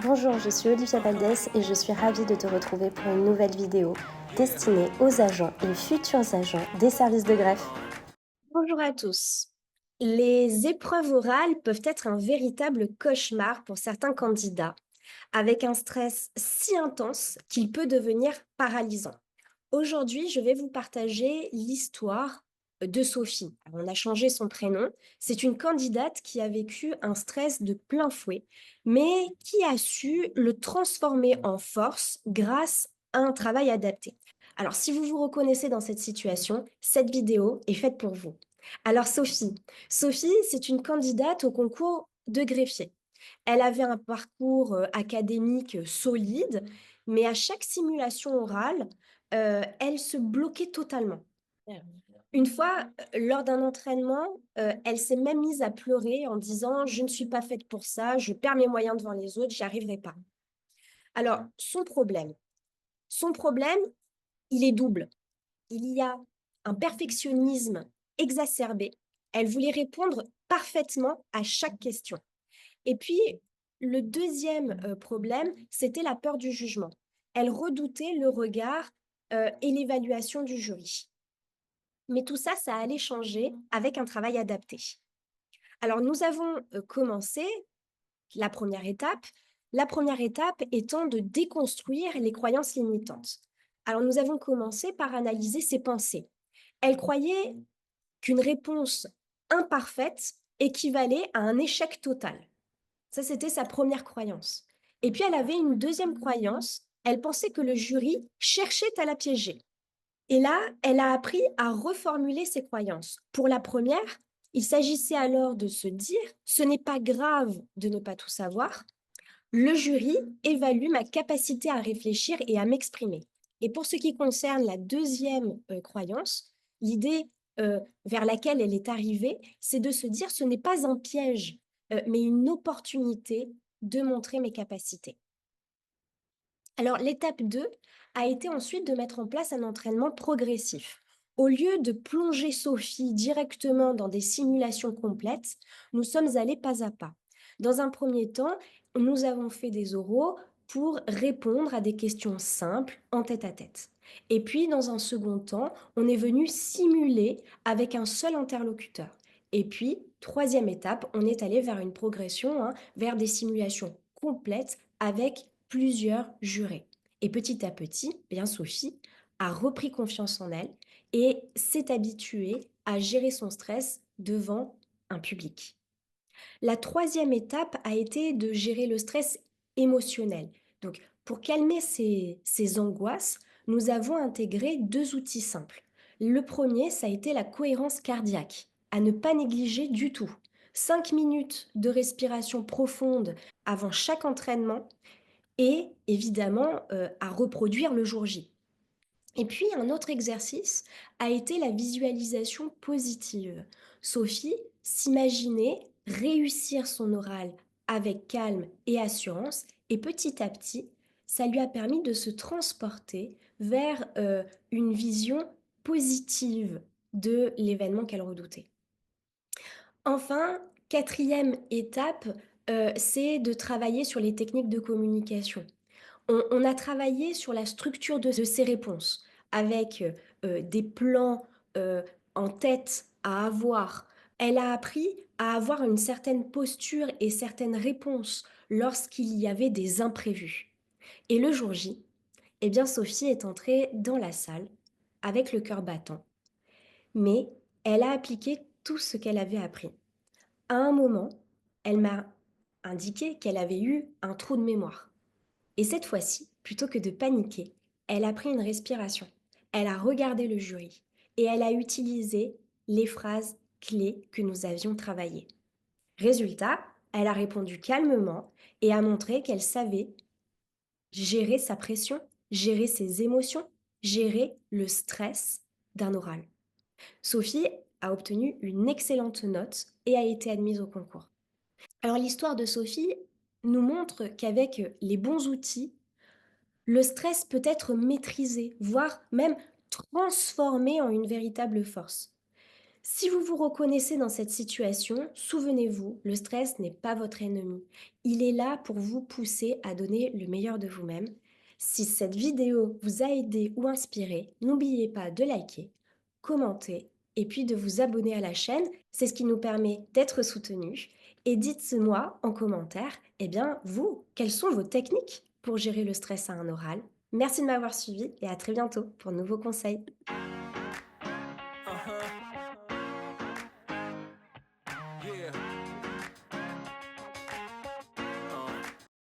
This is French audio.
Bonjour, je suis Olivia Valdès et je suis ravie de te retrouver pour une nouvelle vidéo destinée aux agents et futurs agents des services de greffe. Bonjour à tous. Les épreuves orales peuvent être un véritable cauchemar pour certains candidats, avec un stress si intense qu'il peut devenir paralysant. Aujourd'hui, je vais vous partager l'histoire de Sophie. Alors, on a changé son prénom. C'est une candidate qui a vécu un stress de plein fouet, mais qui a su le transformer en force grâce à un travail adapté. Alors, si vous vous reconnaissez dans cette situation, cette vidéo est faite pour vous. Alors, Sophie, c'est une candidate au concours de greffier. Elle avait un parcours académique solide, mais à chaque simulation orale, elle se bloquait totalement. Une fois, lors d'un entraînement, elle s'est même mise à pleurer en disant: «Je ne suis pas faite pour ça, je perds mes moyens devant les autres, j'y arriverai pas». Alors son problème, il est double. Il y a un perfectionnisme exacerbé. Elle voulait répondre parfaitement à chaque question. Et puis, le deuxième problème, c'était la peur du jugement. Elle redoutait le regard, et l'évaluation du jury. Mais tout ça, ça allait changer avec un travail adapté. Alors nous avons, commencé la première étape. La première étape étant de déconstruire les croyances limitantes. Alors nous avons commencé par analyser ses pensées. Elle croyait qu'une réponse imparfaite équivalait à un échec total. Ça, c'était sa première croyance. Et puis, elle avait une deuxième croyance. Elle pensait que le jury cherchait à la piéger. Et là, elle a appris à reformuler ses croyances. Pour la première, il s'agissait alors de se dire: ce n'est pas grave de ne pas tout savoir. Le jury évalue ma capacité à réfléchir et à m'exprimer. Et pour ce qui concerne la deuxième croyance, l'idée vers laquelle elle est arrivée, c'est de se dire: ce n'est pas un piège, mais une opportunité de montrer mes capacités. Alors, l'étape 2 a été ensuite de mettre en place un entraînement progressif. Au lieu de plonger Sophie directement dans des simulations complètes, nous sommes allés pas à pas. Dans un premier temps, nous avons fait des oraux pour répondre à des questions simples en tête à tête. Et puis, dans un second temps, on est venu simuler avec un seul interlocuteur. Et puis, troisième étape, on est allé vers une progression, vers des simulations complètes avec plusieurs jurés. Et petit à petit, bien Sophie a repris confiance en elle et s'est habituée à gérer son stress devant un public. La troisième étape a été de gérer le stress émotionnel. Donc, pour calmer ces angoisses, nous avons intégré deux outils simples. Le premier, ça a été la cohérence cardiaque, à ne pas négliger du tout. 5 minutes de respiration profonde avant chaque entraînement et évidemment à reproduire le jour J. Et puis un autre exercice a été la visualisation positive. Sophie s'imaginait réussir son oral avec calme et assurance et petit à petit, ça lui a permis de se transporter vers une vision positive de l'événement qu'elle redoutait. Enfin, quatrième étape, c'est de travailler sur les techniques de communication. On a travaillé sur la structure de ses réponses avec, des plans, heu, en tête à avoir. Elle a appris à avoir une certaine posture et certaines réponses lorsqu'il y avait des imprévus. Et le jour J, eh bien Sophie est entrée dans la salle avec le cœur battant, mais elle a appliqué tout ce qu'elle avait appris. À un moment, elle m'a indiqué qu'elle avait eu un trou de mémoire. Et cette fois-ci, plutôt que de paniquer, elle a pris une respiration. Elle a regardé le jury et elle a utilisé les phrases clés que nous avions travaillées. Résultat, elle a répondu calmement et a montré qu'elle savait gérer sa pression, gérer ses émotions, gérer le stress d'un oral. Sophie a obtenu une excellente note et a été admise au concours. Alors l'histoire de Sophie nous montre qu'avec les bons outils, le stress peut être maîtrisé, voire même transformé en une véritable force. Si vous vous reconnaissez dans cette situation, souvenez-vous, le stress n'est pas votre ennemi. Il est là pour vous pousser à donner le meilleur de vous-même. Si cette vidéo vous a aidé ou inspiré, n'oubliez pas de liker, commenter et puis de vous abonner à la chaîne. C'est ce qui nous permet d'être soutenus. Et dites-moi en commentaire, eh bien, vous, quelles sont vos techniques pour gérer le stress à un oral? Merci de m'avoir suivi et à très bientôt pour de nouveaux conseils.